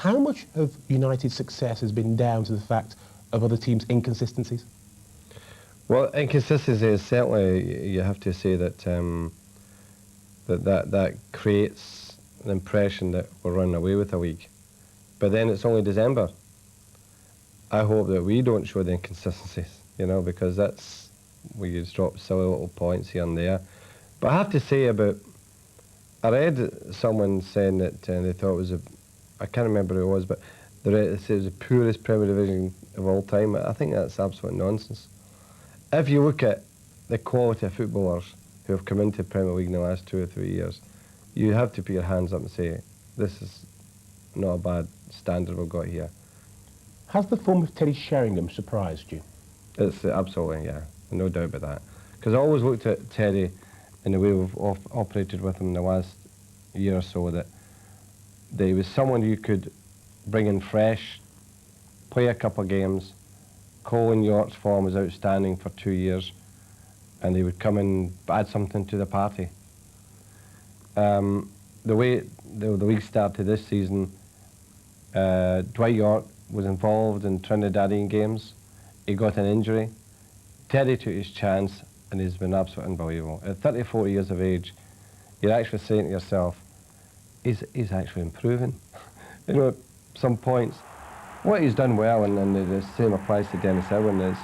How much of United's success has been down to the fact of other teams' inconsistencies? Well, inconsistency is certainly, you have to say that that creates an impression that we're running away with a league. But then it's only December. I hope that we don't show the inconsistencies, you know, because that's where you drop silly little points here and there. But I have to say I read someone saying that they thought it was I can't remember who it was, but they said it was the poorest Premier Division of all time. I think that's absolute nonsense. If you look at the quality of footballers who have come into Premier League in the last 2 or 3 years, you have to put your hands up and say, this is not a bad standard we've got here. Has the form of Teddy Sheringham surprised you? It's absolutely, yeah, no doubt about that. Because I always looked at Teddy in the way we've operated with him in the last year or so, that he was someone you could bring in fresh, play a couple of games. Colin York's form was outstanding for 2 years, and he would come and add something to the party. The way the league started this season, Dwight York was involved in Trinidadian games. He got an injury. Teddy took his chance, and he's been absolutely unbelievable. At 34 years of age, you're actually saying to yourself, he's actually improving. You know, at some points, what he's done well, and the same applies to Dennis Irwin, is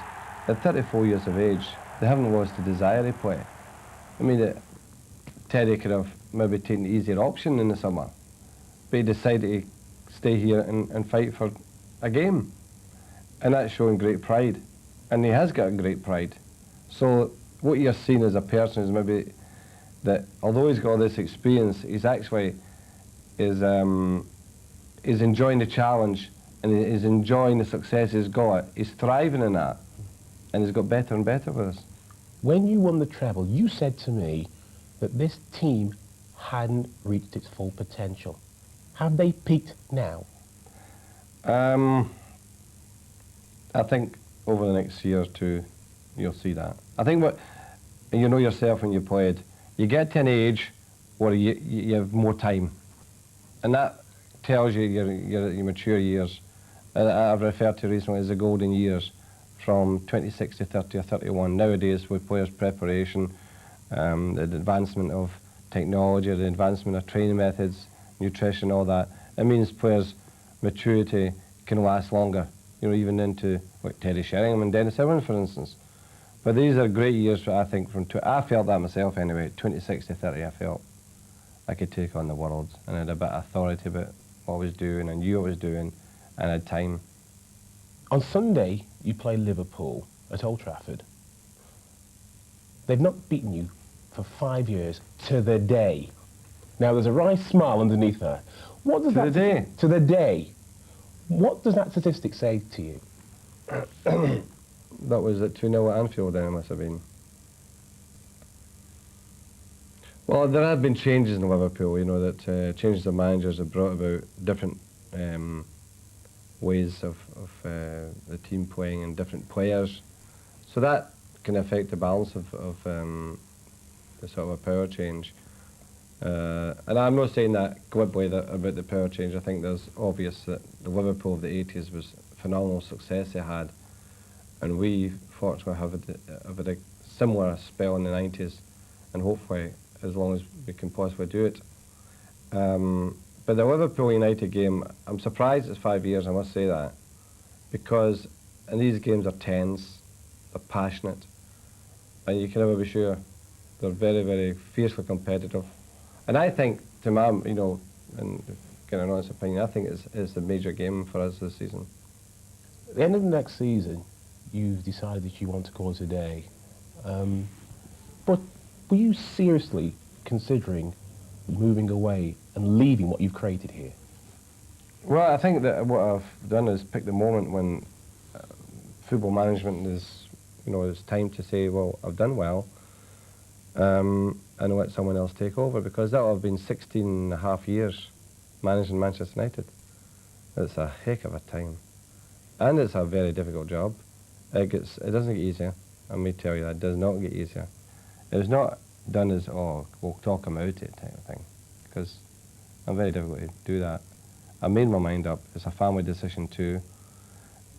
at 34 years of age, they haven't lost the desire to play. I mean, Teddy could have maybe taken the easier option in the summer, but he decided to stay here and fight for a game. And that's showing great pride. And he has got great pride. So what you're seeing as a person is maybe that although he's got all this experience, he's actually is enjoying the challenge, and he's enjoying the success he's got. He's thriving in that, and he's got better and better with us. When you won the treble, you said to me that this team hadn't reached its full potential. Have they peaked now? I think over the next year or two, you'll see that. I think you know yourself when you played, you get to an age where you have more time, and that tells you your mature years. I've referred to recently as the golden years, from 26 to 30 or 31. Nowadays, with players' preparation, the advancement of technology, the advancement of training methods, nutrition, all that, it means players' maturity can last longer, you know, even into like Teddy Sheringham and Dennis Irwin, for instance. But these are great years, I think, I felt that myself anyway, 26 to 30, I felt I could take on the world, and I had a bit of authority about what I was doing, and knew what I was doing, and I had time. On Sunday, you play Liverpool at Old Trafford. They've not beaten you for 5 years to the day. Now, there's a wry smile underneath that. What does To the day? To the day. What does that statistic say to you? That was at 2-0 at Anfield, then it must have been. Well, there have been changes in Liverpool, you know, that changes of managers have brought about different ways of the team playing and different players. So that can affect the balance of the sort of a power change. And I'm not saying that glibly about the power change. I think there's obvious that the Liverpool of the 80s was phenomenal success they had, and we fortunately have had a similar spell in the 90s, and hopefully as long as we can possibly do it. But the Liverpool United game, I'm surprised it's 5 years, I must say that, because and these games are tense, they're passionate, and you can never be sure. They're very, very fiercely competitive. And I think, to my, you know, and get an honest opinion, I think it's a major game for us this season. At the end of the next season, you've decided that you want to call it a day. But were you seriously considering moving away and leaving what you've created here? Well, I think that what I've done is pick the moment when football management is, you know, it's time to say, well, I've done well, and let someone else take over, because that will have been 16 and a half years managing Manchester United. It's a heck of a time. And it's a very difficult job. It doesn't get easier. I may tell you that, it does not get easier. It's not done as, oh, we'll talk him out it type of thing, because I'm very difficult to do that. I made my mind up. It's a family decision too.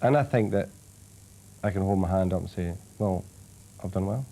And I think that I can hold my hand up and say, well, I've done well.